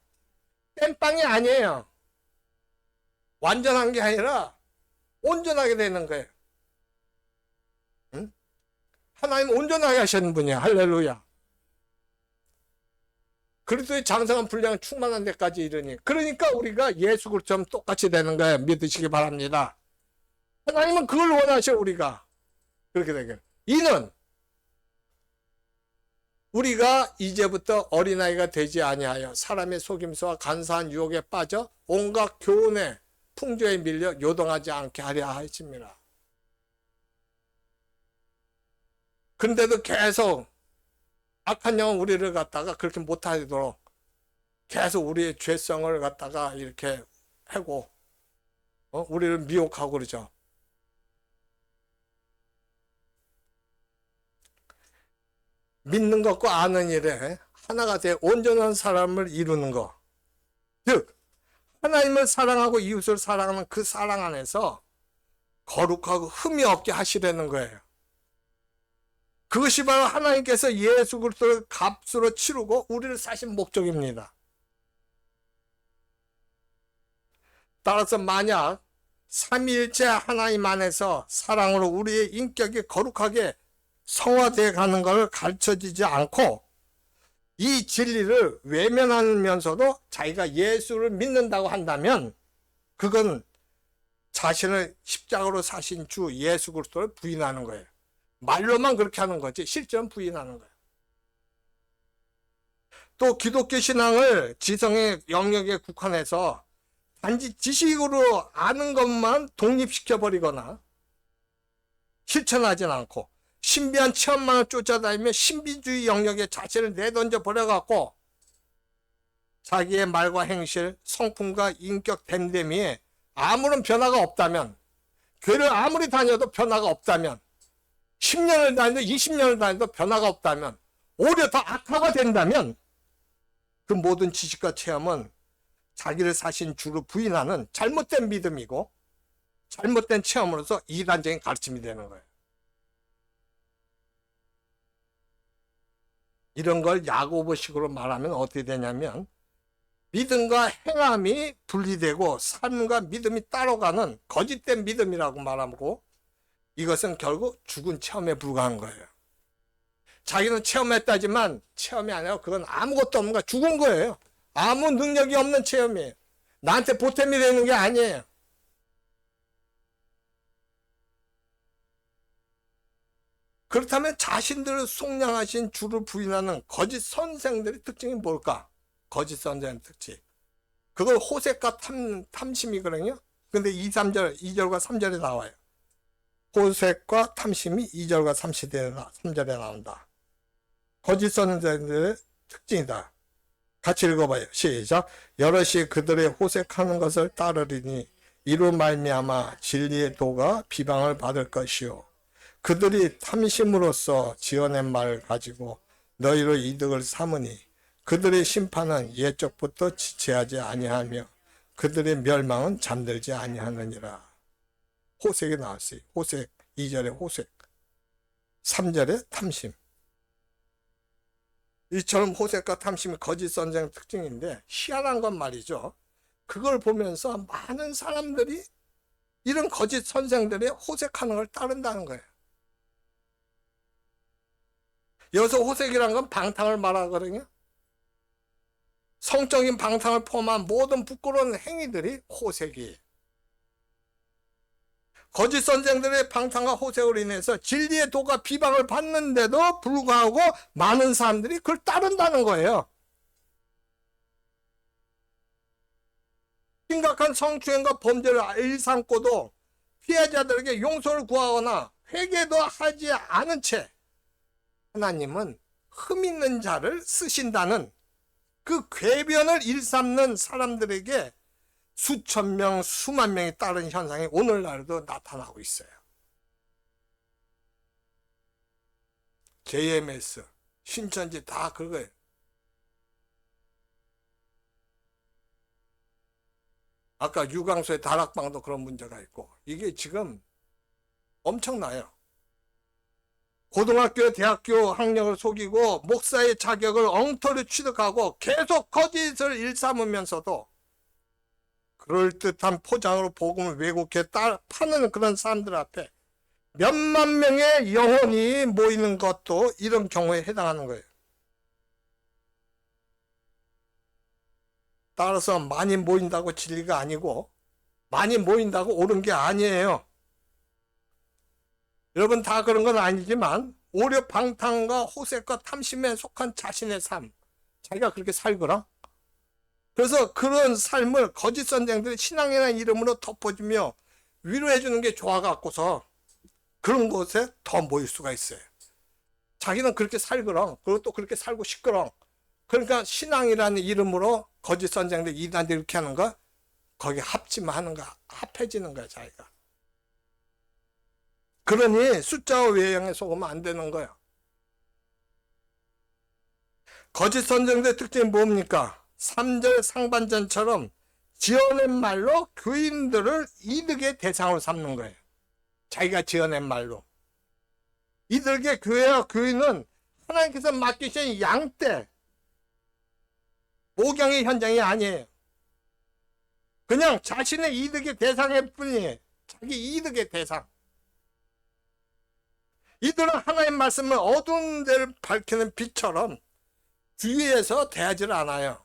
땜빵이 아니에요. 완전한 게 아니라 온전하게 되는 거예요. 응? 하나님 온전하게 하시는 분이야. 할렐루야. 그리스도의 장성한 분량은 충만한 데까지 이르니. 그러니까 우리가 예수 그리스도처럼 똑같이 되는 거예요. 믿으시기 바랍니다. 하나님은 그걸 원하셔. 우리가 그렇게 되길. 이는 우리가 이제부터 어린아이가 되지 아니하여 사람의 속임수와 간사한 유혹에 빠져 온갖 교훈의 풍조에 밀려 요동하지 않게 하려 하십니다. 근데도 계속 악한 영은 우리를 갖다가 그렇게 못하도록 계속 우리의 죄성을 갖다가 이렇게 하고 우리를 미혹하고 그러죠. 믿는 것과 아는 일에 하나가 되어 온전한 사람을 이루는 것. 즉 하나님을 사랑하고 이웃을 사랑하는 그 사랑 안에서 거룩하고 흠이 없게 하시려는 거예요. 그것이 바로 하나님께서 예수 그리스도를 값으로 치르고 우리를 사신 목적입니다. 따라서 만약 삼위일체 하나님 안에서 사랑으로 우리의 인격이 거룩하게 성화되어 가는 것을 가르쳐지지 않고 이 진리를 외면하면서도 자기가 예수를 믿는다고 한다면 그건 자신을 십자가로 사신 주 예수 그리스도를 부인하는 거예요. 말로만 그렇게 하는 거지 실제는 부인하는 거예요. 또 기독교 신앙을 지성의 영역에 국한해서 단지 지식으로 아는 것만 독립시켜버리거나 실천하진 않고 신비한 체험만을 쫓아다니며 신비주의 영역에 자신을 내던져 버려갖고 자기의 말과 행실, 성품과 인격 됨됨이에 아무런 변화가 없다면, 교회를 아무리 다녀도 변화가 없다면, 10년을 다녀도 20년을 다녀도 변화가 없다면, 오히려 더 악화가 된다면 그 모든 지식과 체험은 자기를 사신 주로 부인하는 잘못된 믿음이고 잘못된 체험으로서 이단적인 가르침이 되는 거예요. 이런 걸 야고보식으로 말하면 어떻게 되냐면 믿음과 행함이 분리되고 삶과 믿음이 따로 가는 거짓된 믿음이라고 말하고 이것은 결국 죽은 체험에 불과한 거예요. 자기는 체험했다지만 체험이 아니라 그건 아무것도 없는 거야. 죽은 거예요. 아무 능력이 없는 체험이에요. 나한테 보탬이 되는 게 아니에요. 그렇다면 자신들을 속량하신 주를 부인하는 거짓 선생들의 특징이 뭘까? 거짓 선생의 특징. 그걸 호색과 탐심이거든요. 근데 2절과 3절에 나와요. 호색과 탐심이 2절과 3절에 나온다. 거짓 선생들의 특징이다. 같이 읽어봐요. 시작. 여럿이 그들의 호색하는 것을 따르리니 이로 말미암아 진리의 도가 비방을 받을 것이요. 그들이 탐심으로써 지어낸 말을 가지고 너희로 이득을 삼으니 그들의 심판은 옛적부터 지체하지 아니하며 그들의 멸망은 잠들지 아니하느니라. 호색이 나왔어요. 호색. 2절에 호색. 3절에 탐심. 이처럼 호색과 탐심이 거짓 선생의 특징인데 희한한 건 말이죠. 그걸 보면서 많은 사람들이 이런 거짓 선생들의 호색하는 걸 따른다는 거예요. 여기서 호색이란 건 방탕을 말하거든요. 성적인 방탕을 포함한 모든 부끄러운 행위들이 호색이에요. 거짓 선생들의 방탕과 호색으로 인해서 진리의 도가 비방을 받는데도 불구하고 많은 사람들이 그걸 따른다는 거예요. 심각한 성추행과 범죄를 일삼고도 피해자들에게 용서를 구하거나 회개도 하지 않은 채 하나님은 흠 있는 자를 쓰신다는 그 궤변을 일삼는 사람들에게 수천 명, 수만 명이 따른 현상이 오늘날도 나타나고 있어요. JMS, 신천지 다 그거예요. 아까 유광수의 다락방도 그런 문제가 있고 이게 지금 엄청나요. 고등학교, 대학교 학력을 속이고 목사의 자격을 엉터리 취득하고 계속 거짓을 일삼으면서도 그럴듯한 포장으로 복음을 왜곡해 파는 그런 사람들 앞에 몇만 명의 영혼이 모이는 것도 이런 경우에 해당하는 거예요. 따라서 많이 모인다고 진리가 아니고 많이 모인다고 옳은 게 아니에요. 여러분 다 그런 건 아니지만 오히려 방탕과 호색과 탐심에 속한 자신의 삶, 자기가 그렇게 살거라. 그래서 그런 삶을 거짓 선생들이 신앙이라는 이름으로 덮어주며 위로해주는 게 좋아갖고서 그런 곳에 더 모일 수가 있어요. 자기는 그렇게 살거라. 그리고 또 그렇게 살고 싶거라. 그러니까 신앙이라는 이름으로 거짓 선생들 이단들 이렇게 하는 거 거기 합치만 하는 거 합해지는 거야 자기가. 그러니 숫자와 외형에 속으면 안 되는 거야. 거짓 선생들의 특징이 뭡니까? 3절 상반전처럼 지어낸 말로 교인들을 이득의 대상으로 삼는 거예요. 자기가 지어낸 말로. 이들에게 교회와 교인은 하나님께서 맡기신 양떼, 목양의 현장이 아니에요. 그냥 자신의 이득의 대상일 뿐이에요. 자기 이득의 대상. 이들은 하나님 말씀을 어두운 데를 밝히는 빛처럼 주위에서 대하지를 않아요.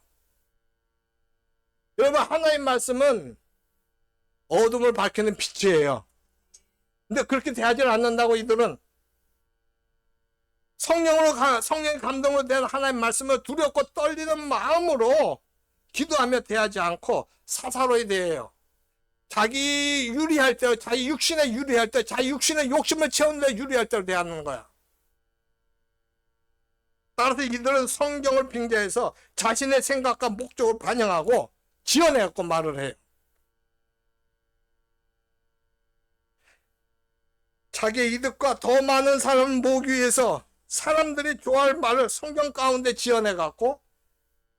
여러분 하나님 말씀은 어둠을 밝히는 빛이에요. 근데 그렇게 대하지를 않는다고 이들은 성령의 감동으로 된 하나님 말씀을 두렵고 떨리는 마음으로 기도하며 대하지 않고 사사로이 대해요. 자기 유리할 때, 자기 육신에 유리할 때, 자기 육신의 욕심을 채우는데 유리할 때로 대하는 거야. 따라서 이들은 성경을 빙자해서 자신의 생각과 목적을 반영하고 지어내갖고 말을 해요. 자기의 이득과 더 많은 사람을 모으기 위해서 사람들이 좋아할 말을 성경 가운데 지어내갖고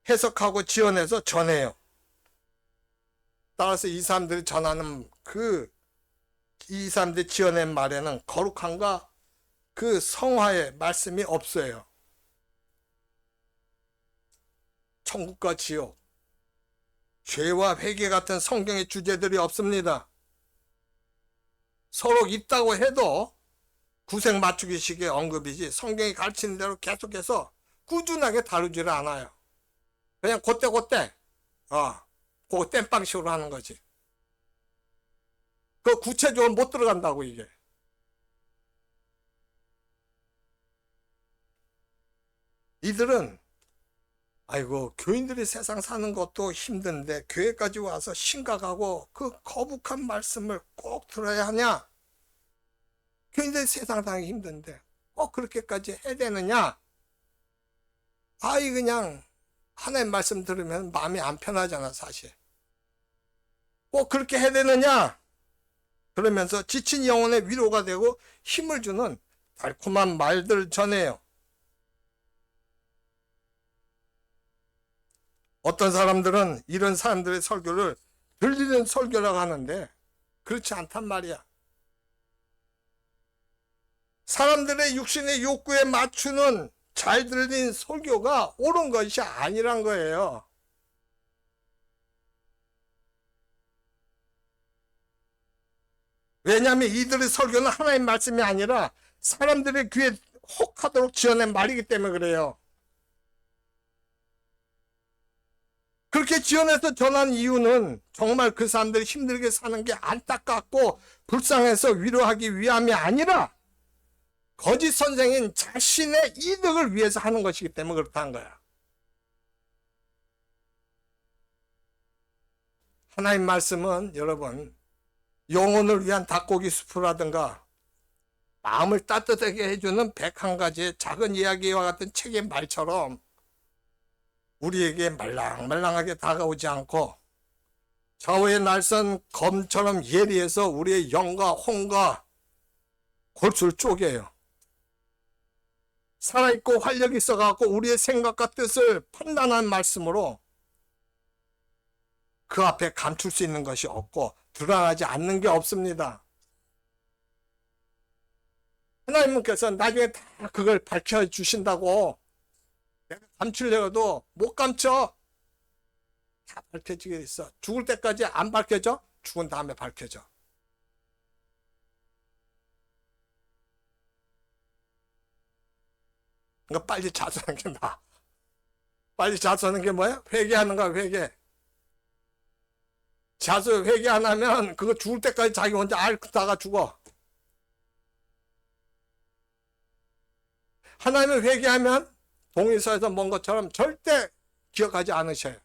해석하고 지어내서 전해요. 따라서 이 사람들이 전하는 이 사람들이 지어낸 말에는 거룩함과 그 성화의 말씀이 없어요. 천국과 지옥, 죄와 회개 같은 성경의 주제들이 없습니다. 서로 있다고 해도 구색 맞추기식의 언급이지 성경이 가르치는 대로 계속해서 꾸준하게 다루지를 않아요. 그냥 그때 그거 땜빵식으로 하는 거지. 그 구체적으로 못 들어간다고 이게. 이들은 아이고 교인들이 세상 사는 것도 힘든데 교회까지 와서 심각하고 그 거북한 말씀을 꼭 들어야 하냐? 교인들이 세상 사기 힘든데 꼭 그렇게까지 해야 되느냐? 아이 그냥 하나님 말씀 들으면 마음이 안 편하잖아 사실. 꼭 그렇게 해야 되느냐? 그러면서 지친 영혼의 위로가 되고 힘을 주는 달콤한 말들 전해요. 어떤 사람들은 이런 사람들의 설교를 들리는 설교라고 하는데 그렇지 않단 말이야. 사람들의 육신의 욕구에 맞추는 잘 들린 설교가 옳은 것이 아니란 거예요. 왜냐하면 이들의 설교는 하나님 말씀이 아니라 사람들의 귀에 혹하도록 지어낸 말이기 때문에 그래요. 그렇게 지어내서 전한 이유는 정말 그 사람들이 힘들게 사는 게 안타깝고 불쌍해서 위로하기 위함이 아니라 거짓 선생인 자신의 이득을 위해서 하는 것이기 때문에 그렇다는 거야. 하나님 말씀은 여러분 영혼을 위한 닭고기 수프라든가 마음을 따뜻하게 해주는 101가지의 작은 이야기와 같은 책의 말처럼 우리에게 말랑말랑하게 다가오지 않고 좌우의 날선 검처럼 예리해서 우리의 영과 혼과 골수를 쪼개요. 살아있고 활력이 있어갖고 우리의 생각과 뜻을 판단한 말씀으로 그 앞에 감출 수 있는 것이 없고 드러나지 않는 게 없습니다. 하나님께서 나중에 다 그걸 밝혀주신다고 내가 감추려고도 못 감춰. 다 밝혀지게 있어. 죽을 때까지 안 밝혀져? 죽은 다음에 밝혀져. 그러니까 빨리 자수하는 게 나아. 빨리 자수하는 게 뭐야? 회개하는 거야, 회개. 자수 회개 안 하면 그거 죽을 때까지 자기 혼자 앓다가 죽어. 하나님을 회개하면 동의서에서 뭔 것처럼 절대 기억하지 않으셔요.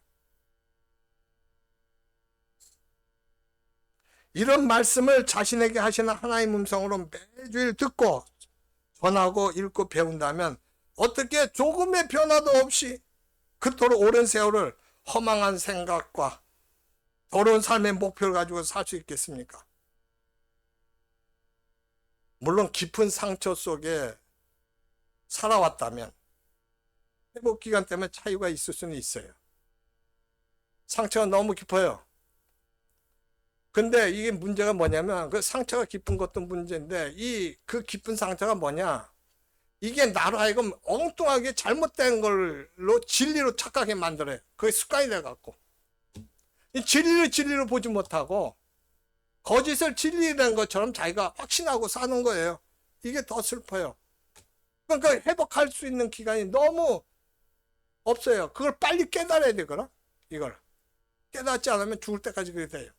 이런 말씀을 자신에게 하시는 하나님 음성으로 매주일 듣고 전하고 읽고 배운다면 어떻게 조금의 변화도 없이 그토록 오랜 세월을 허망한 생각과 더러운 삶의 목표를 가지고 살 수 있겠습니까? 물론 깊은 상처 속에 살아왔다면 회복 기간 때문에 차이가 있을 수는 있어요. 상처가 너무 깊어요. 근데 이게 문제가 뭐냐면 그 상처가 깊은 것도 문제인데 그 깊은 상처가 뭐냐? 이게 나로 하여금 엉뚱하게 잘못된 걸로 진리로 착각하게 만들어요. 그게 습관이 돼갖고 이 진리를 보지 못하고 거짓을 진리라는 것처럼 자기가 확신하고 사는 거예요. 이게 더 슬퍼요. 그러니까 회복할 수 있는 기간이 너무 없어요. 그걸 빨리 깨달아야 되거나 이걸 깨닫지 않으면 죽을 때까지 그렇게 돼요.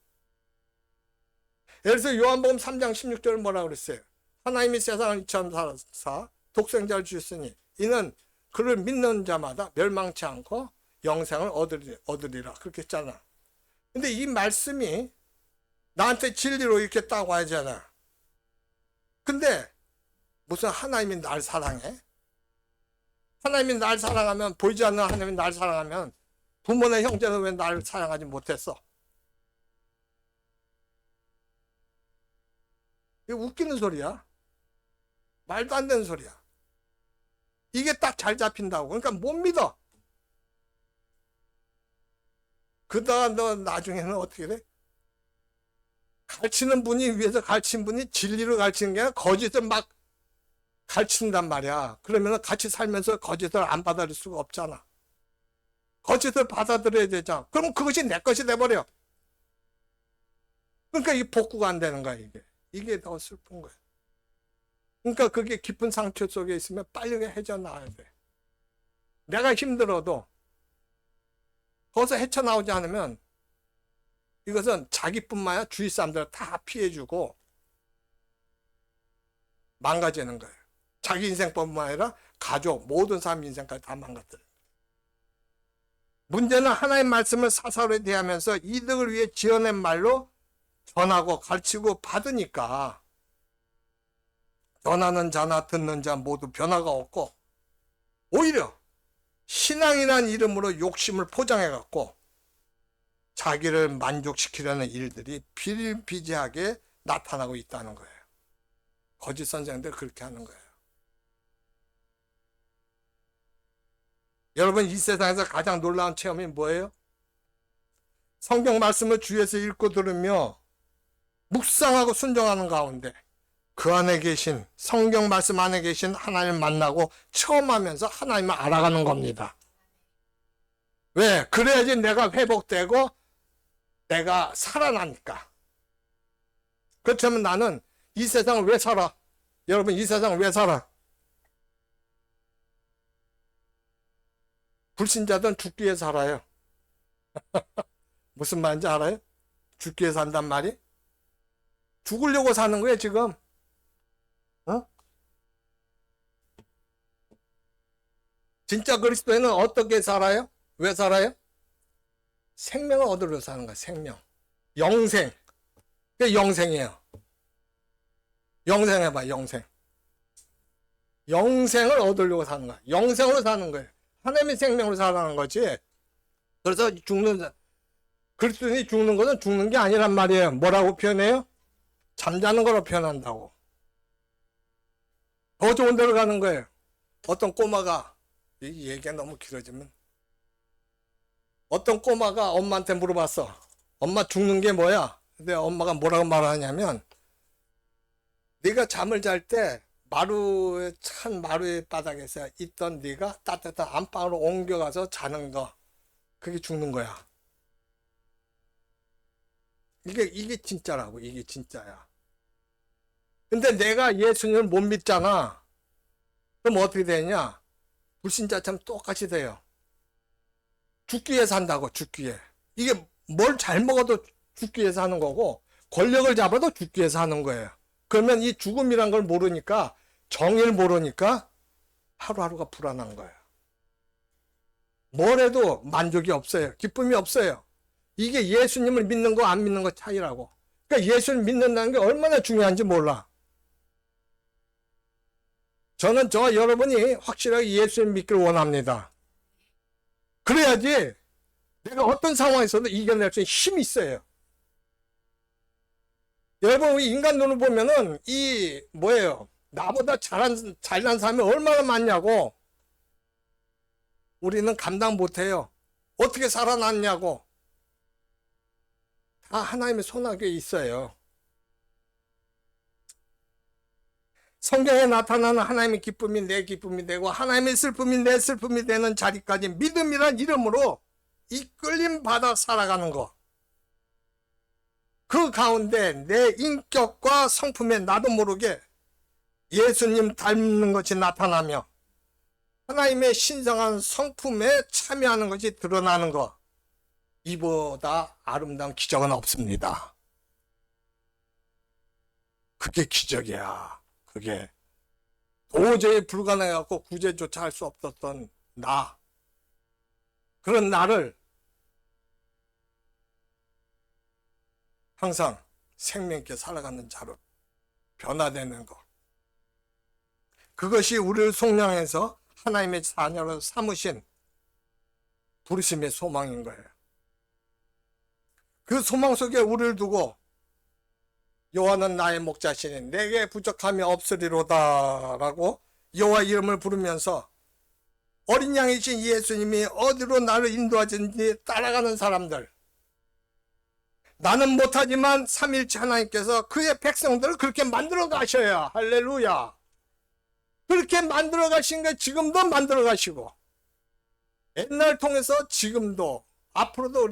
예를 들어서 요한복음 3장 16절 뭐라고 그랬어요? 하나님이 세상을 이처럼 사사 독생자를 주셨으니 이는 그를 믿는 자마다 멸망치 않고 영생을 얻으리라 그렇게 했잖아. 근데 이 말씀이 나한테 진리로 이렇게 딱 와야잖아. 근데 무슨 하나님이 날 사랑해? 하나님이 날 사랑하면 보이지 않는 하나님이 날 사랑하면 부모나 형제는 왜 나를 사랑하지 못했어? 이거 웃기는 소리야. 말도 안 되는 소리야. 이게 딱 잘 잡힌다고. 그러니까 못 믿어. 그러다가 너 나중에는 어떻게 돼? 가르치는 분이 위에서 가르친 분이 진리로 가르치는 게 아니라 거짓을 막 가르친단 말이야. 그러면 같이 살면서 거짓을 안 받아들일 수가 없잖아. 거짓을 받아들여야 되잖아. 그럼 그것이 내 것이 돼버려. 그러니까 이 복구가 안 되는 거야 이게. 이게 더 슬픈 거예요. 그러니까 그게 깊은 상처 속에 있으면 빨리 헤쳐나와야 돼. 내가 힘들어도 거기서 헤쳐나오지 않으면 이것은 자기뿐만 아니라 주위 사람들 다 피해주고 망가지는 거예요. 자기 인생뿐만 아니라 가족, 모든 사람 인생까지 다 망가뜨려요. 문제는 하나님 말씀을 사사로이 대하면서 이득을 위해 지어낸 말로 전하고 가르치고 받으니까 전하는 자나 듣는 자 모두 변화가 없고 오히려 신앙이란 이름으로 욕심을 포장해갖고 자기를 만족시키려는 일들이 비일비재하게 나타나고 있다는 거예요. 거짓 선생들 그렇게 하는 거예요. 여러분, 이 세상에서 가장 놀라운 체험이 뭐예요? 성경 말씀을 주위에서 읽고 들으며 묵상하고 순종하는 가운데 그 안에 계신, 성경 말씀 안에 계신 하나님을 만나고 처음 하면서 하나님을 알아가는 겁니다. 왜? 그래야지 내가 회복되고 내가 살아나니까. 그렇다면 나는 이 세상을 왜 살아? 여러분, 이 세상을 왜 살아? 불신자들은 죽기 위해 살아요. 무슨 말인지 알아요? 죽기 위해 산단 말이? 죽으려고 사는 거예요, 지금. 어? 진짜 그리스도인은 어떻게 살아요? 왜 살아요? 생명을 얻으려고 사는 거야, 생명. 영생. 그게 영생이에요. 영생 해봐, 영생. 영생을 얻으려고 사는 거야. 영생으로 사는 거예요. 하나님의 생명으로 살아가는 거지. 그래서 그리스도인이 죽는 것은 죽는 게 아니란 말이에요. 뭐라고 표현해요? 잠자는 거로 표현한다고. 더 좋은 데로 가는 거예요. 어떤 꼬마가, 이 얘기가 너무 길어지면, 어떤 꼬마가 엄마한테 물어봤어. 엄마, 죽는 게 뭐야? 근데 엄마가 뭐라고 말하냐면, 네가 잠을 잘 때 찬 마루의 바닥에서 있던 네가 따뜻한 안방으로 옮겨가서 자는 거, 그게 죽는 거야. 이게 진짜라고. 이게 진짜야. 근데 내가 예수님을 못 믿잖아. 그럼 어떻게 되냐? 불신자처럼 똑같이 돼요. 죽기 위해 산다고, 죽기 위해. 이게 뭘 잘 먹어도 죽기 위해서 하는 거고, 권력을 잡아도 죽기 위해서 하는 거예요. 그러면 이 죽음이란 걸 모르니까, 정의를 모르니까 하루하루가 불안한 거예요. 뭘 해도 만족이 없어요. 기쁨이 없어요. 이게 예수님을 믿는 거 안 믿는 거 차이라고. 그러니까 예수를 믿는다는 게 얼마나 중요한지 몰라. 저는 여러분이 확실하게 예수를 믿기를 원합니다. 그래야지 내가 어떤 상황에서도 이겨낼 수 있는 힘이 있어요. 여러분, 우리 인간 눈을 보면은 나보다 잘난 사람이 얼마나 많냐고. 우리는 감당 못해요. 어떻게 살아났냐고. 다 하나님의 손아귀에 있어요. 성경에 나타나는 하나님의 기쁨이 내 기쁨이 되고 하나님의 슬픔이 내 슬픔이 되는 자리까지 믿음이란 이름으로 이끌림 받아 살아가는 거. 그 가운데 내 인격과 성품에 나도 모르게 예수님 닮는 것이 나타나며 하나님의 신성한 성품에 참여하는 것이 드러나는 것. 이보다 아름다운 기적은 없습니다. 그게 기적이야. 그게 도저히 불가능해갖고 구제조차 할 수 없었던 나. 그런 나를 항상 생명 있게 살아가는 자로 변화되는 것. 그것이 우리를 속량해서 하나님의 자녀로 삼으신 부르심의 소망인 거예요. 그 소망 속에 우리를 두고 여호와는 나의 목자시니 내게 부족함이 없으리로다 라고 여호와 이름을 부르면서 어린 양이신 예수님이 어디로 나를 인도하든지 따라가는 사람들, 나는 못하지만 삼일체 하나님께서 그의 백성들을 그렇게 만들어 가셔야, 할렐루야. 그렇게 만들어 가신 게 지금도 만들어 가시고 옛날 통해서 지금도 앞으로도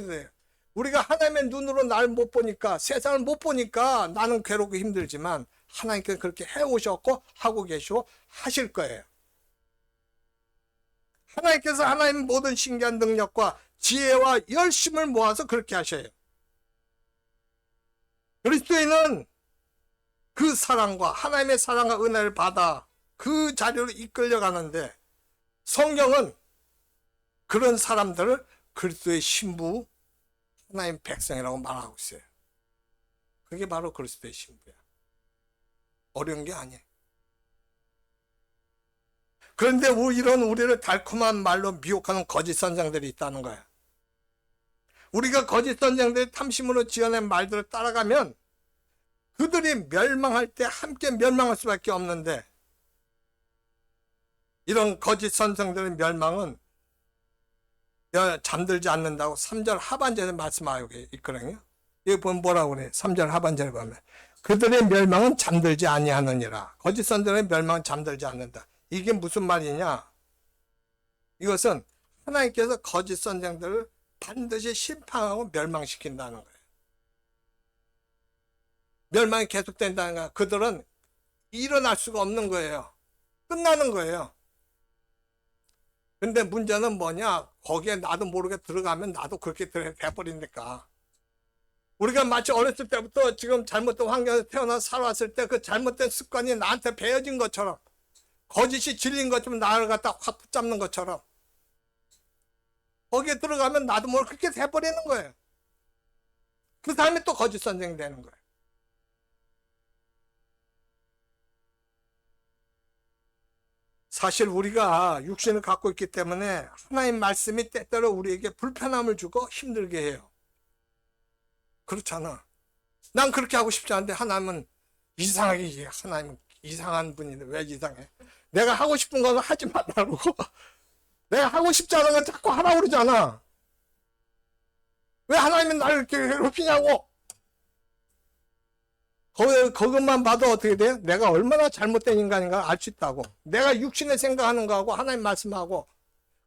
우리가 하나님의 눈으로 날 못 보니까, 세상을 못 보니까 나는 괴롭고 힘들지만 하나님께서 그렇게 해오셨고 하고 계시고 하실 거예요. 하나님께서 하나님 모든 신기한 능력과 지혜와 열심을 모아서 그렇게 하셔요. 그리스도인은 그 사랑과 하나님의 사랑과 은혜를 받아 그 자리로 이끌려 가는데, 성경은 그런 사람들을 그리스도의 신부, 하나님 백성이라고 말하고 있어요. 그게 바로 그리스도의 신부야. 어려운 게 아니에요. 그런데 이런 우리를 달콤한 말로 미혹하는 거짓 선생들이 있다는 거야. 우리가 거짓 선생들의 탐심으로 지어낸 말들을 따라가면 그들이 멸망할 때 함께 멸망할 수밖에 없는데, 이런 거짓 선생들의 멸망은 잠들지 않는다고 3절 하반절에 말씀하고 있거든요. 여기 보면 뭐라고 그래? 3절 하반절에 보면 그들의 멸망은 잠들지 아니하느니라. 거짓 선생들의 멸망은 잠들지 않는다. 이게 무슨 말이냐? 이것은 하나님께서 거짓 선생들을 반드시 심판하고 멸망시킨다는 거예요. 멸망이 계속된다는 거야. 그들은 일어날 수가 없는 거예요. 끝나는 거예요. 근데 문제는 뭐냐? 거기에 나도 모르게 들어가면 나도 그렇게 돼버리니까. 우리가 마치 어렸을 때부터 지금 잘못된 환경에서 태어나서 살아왔을 때 그 잘못된 습관이 나한테 배어진 것처럼, 거짓이 질린 것처럼 나를 갖다 확 붙잡는 것처럼, 거기에 들어가면 나도 모르게 그렇게 돼버리는 거예요. 그 다음에 또 거짓 선생이 되는 거예요. 사실 우리가 육신을 갖고 있기 때문에 하나님 말씀이 때때로 우리에게 불편함을 주고 힘들게 해요. 그렇잖아. 난 그렇게 하고 싶지 않은데 하나님은 이상하게, 하나님은 이상한 분인데 왜 이상해? 내가 하고 싶은 건 하지 말라고. 내가 하고 싶지 않은 건 자꾸 하라고 그러잖아. 왜 하나님은 나를 이렇게 괴롭히냐고. 그것만 봐도 어떻게 돼요? 내가 얼마나 잘못된 인간인가 알 수 있다고. 내가 육신의 생각하는 거하고 하나님 말씀하고.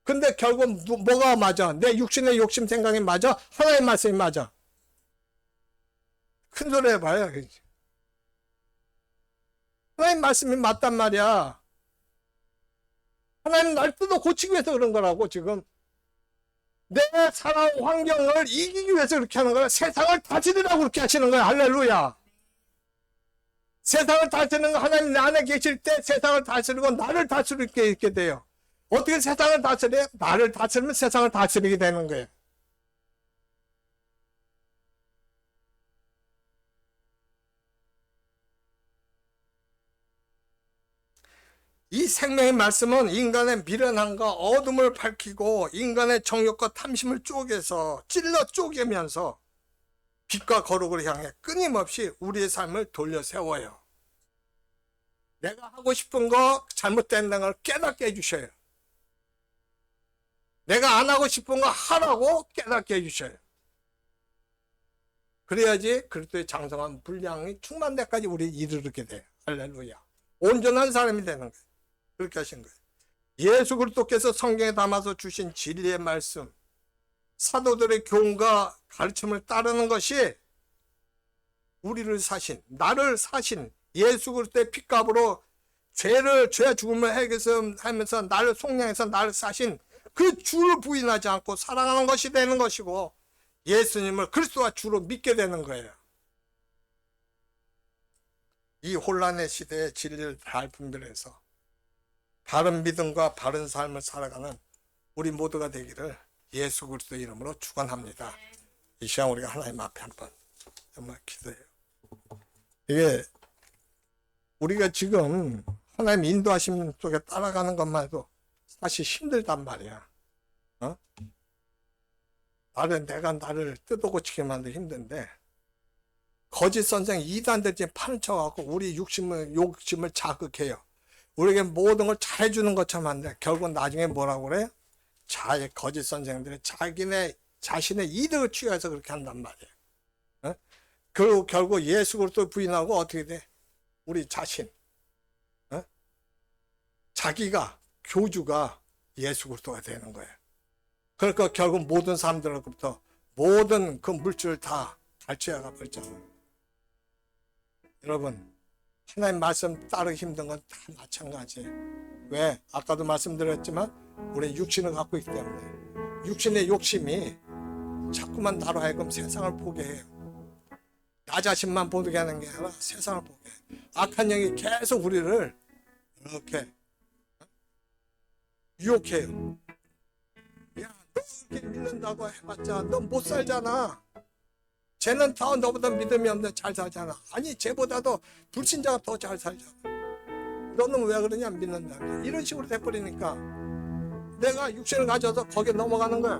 근데 결국 뭐가 맞아? 내 육신의 욕심 생각이 맞아? 하나님 말씀이 맞아? 큰 소리 해봐요. 하나님 말씀이 맞단 말이야. 하나님 날 뜯어 고치기 위해서 그런 거라고. 지금 내 살아온 환경을 이기기 위해서 그렇게 하는 거야. 세상을 다스리라고 그렇게 하시는 거야. 할렐루야. 세상을 다스리는 거, 하나님 내 안에 계실 때 세상을 다스리고 나를 다스리게 있게 돼요. 어떻게 세상을 다스려? 나를 다스리면 세상을 다스리게 되는 거예요. 이 생명의 말씀은 인간의 미련함과 어둠을 밝히고 인간의 정욕과 탐심을 쪼개서 찔러 쪼개면서 빛과 거룩을 향해 끊임없이 우리의 삶을 돌려 세워요. 내가 하고 싶은 거 잘못된다는 걸 깨닫게 해주셔요. 내가 안 하고 싶은 거 하라고 깨닫게 해주셔요. 그래야지 그리스도의 장성한 분량이 충만 데까지 우리 이르게 돼요. 할렐루야. 온전한 사람이 되는 거예요. 그렇게 하신 거예요. 예수 그리스도께서 성경에 담아서 주신 진리의 말씀, 사도들의 교훈과 가르침을 따르는 것이 우리를 사신, 나를 사신 예수 그리스도의 핏값으로 죄 죽음을 해결하면서 나를 속량해서 나를 사신 그 주를 부인하지 않고 사랑하는 것이 되는 것이고, 예수님을 그리스도와 주로 믿게 되는 거예요. 이 혼란의 시대에 진리를 잘 분별해서 바른 믿음과 바른 삶을 살아가는 우리 모두가 되기를 예수 그리스도 이름으로 축원합니다. 이 시간 우리가 하나님 앞에 한번 정말 기도해요. 이게 우리가 지금 하나님 인도하심 속에 따라가는 것만 해도 사실 힘들단 말이야. 내가 나를 뜯어고치게 만들기 힘든데, 거짓 선생 이단들이 파는 척하고 우리 욕심을 자극해요. 우리에게 모든 걸 잘해주는 것처럼 하는데 결국 나중에 뭐라고 그래? 거짓 선생들이 자신의 이득을 취해서 그렇게 한단 말이에요. 그리고 결국 예수 그리스도 부인하고 어떻게 돼? 우리 자신, 자기가 교주가 예수 그리스도가 되는 거예요. 그러니까 결국 모든 사람들로부터 모든 그 물질을 다 갈취해가 버렸잖아요. 여러분, 하나님 말씀 따르기 힘든 건 다 마찬가지예요. 왜? 아까도 말씀드렸지만 우리 육신을 갖고 있기 때문에 육신의 욕심이 자꾸만 나로 하여금 세상을 보게 해요. 나 자신만 보게 하는 게 아니라 세상을 보게 해요. 악한 영이 계속 우리를 이렇게 유혹해요. 야, 너 이렇게 믿는다고 해봤자 너 못 살잖아. 쟤는 더 너보다 믿음이 없는데 잘 살잖아. 아니, 쟤보다도 불신자가 더 잘 살잖아. 너는 왜 그러냐, 믿는다. 이런 식으로 돼버리니까 내가 육신을 가져서 거기에 넘어가는 거야.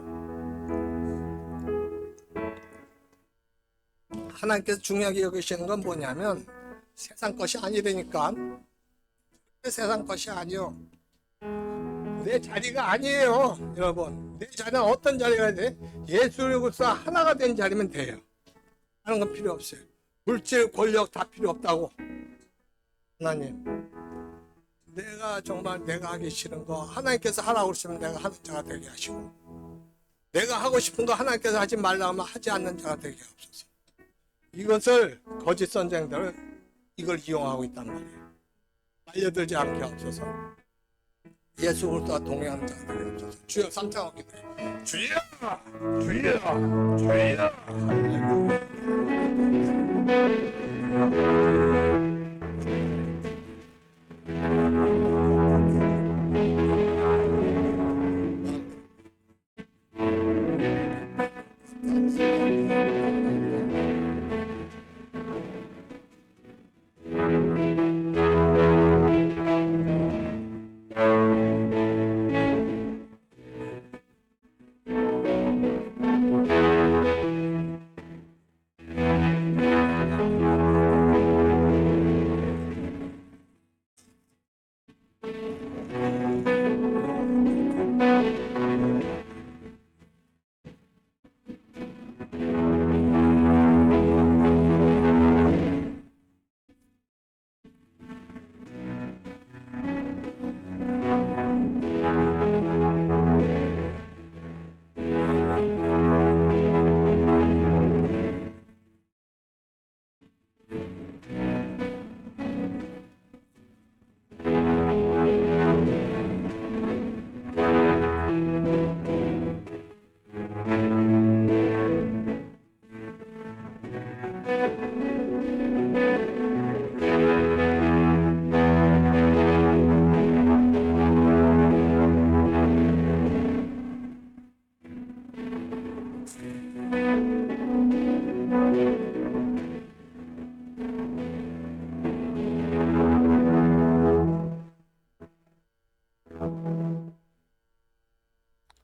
하나님께서 중요하게 여기시는 건 뭐냐면 세상 것이 아니라니까. 세상 것이 아니요. 내 자리가 아니에요, 여러분. 내 자리는 어떤 자리가 돼? 예수 그리스도 하나가 된 자리면 돼요. 하는 건 필요 없어요. 물질, 권력 다 필요 없다고. 하나님, 내가 정말 내가 하기 싫은 거 하나님께서 하라고 그러시면 내가 하는 자가 되게 하시고, 내가 하고 싶은 거 하나님께서 하지 말라 하면 하지 않는 자가 되게 하옵소서. 이것을 거짓 선생들을 이걸 이용하고 있단 말이에요. 말려들지 않게 하옵소서. 예수 그리스도와 동행하는 자가 되게 하옵소서. 주여, 삼창하게 돼. 주여, 주여, 주여.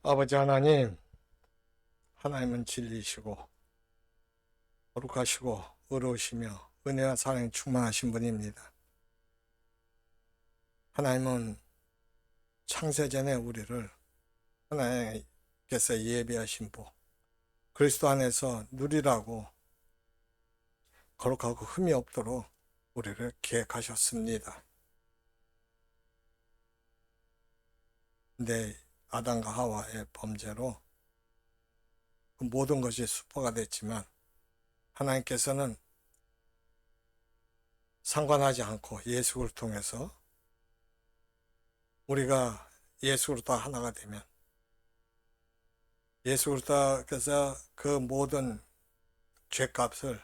아버지 하나님, 하나님은 진리이시고 거룩하시고 의로우시며 은혜와 사랑이 충만하신 분입니다. 하나님은 창세전에 우리를 하나님께서 예비하신 복, 그리스도 안에서 누리라고 거룩하고 흠이 없도록 우리를 계획하셨습니다. 근데 아담과 하와의 범죄로 그 모든 것이 수포가 됐지만 하나님께서는 상관하지 않고 예수를 통해서 우리가 예수로 다 하나가 되면 예수 그리스도께서 그 모든 죄값을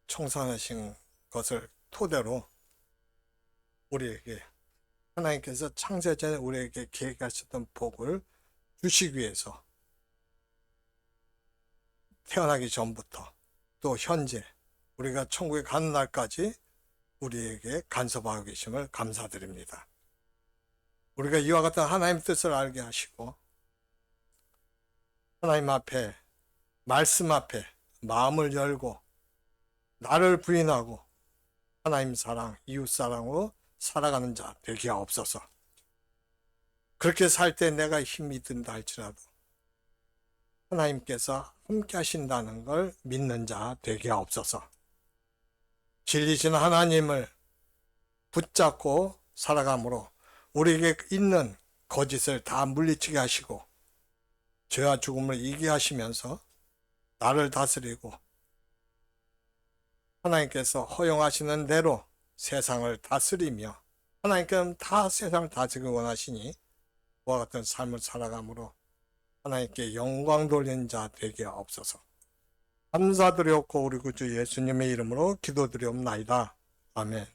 청산하신 것을 토대로 우리에게 하나님께서 창세전에 우리에게 계획하셨던 복을 주시기 위해서 태어나기 전부터 또 현재 우리가 천국에 가는 날까지 우리에게 간섭하고 계심을 감사드립니다. 우리가 이와 같은 하나님의 뜻을 알게 하시고 하나님 앞에, 말씀 앞에 마음을 열고 나를 부인하고 하나님 사랑, 이웃 사랑으로 살아가는 자 되게 하옵소서. 그렇게 살 때 내가 힘이 든다 할지라도 하나님께서 함께 하신다는 걸 믿는 자 되게 하옵소서. 진리신 하나님을 붙잡고 살아감으로 우리에게 있는 거짓을 다 물리치게 하시고 죄와 죽음을 이기게 하시면서 나를 다스리고 하나님께서 허용하시는 대로 세상을 다스리며 하나님께는 다 세상을 다스리기 원하시니 그와 같은 삶을 살아감으로 하나님께 영광 돌리는 자 되게 없어서 감사드렸고 우리 구주 예수님의 이름으로 기도드리옵나이다. 아멘.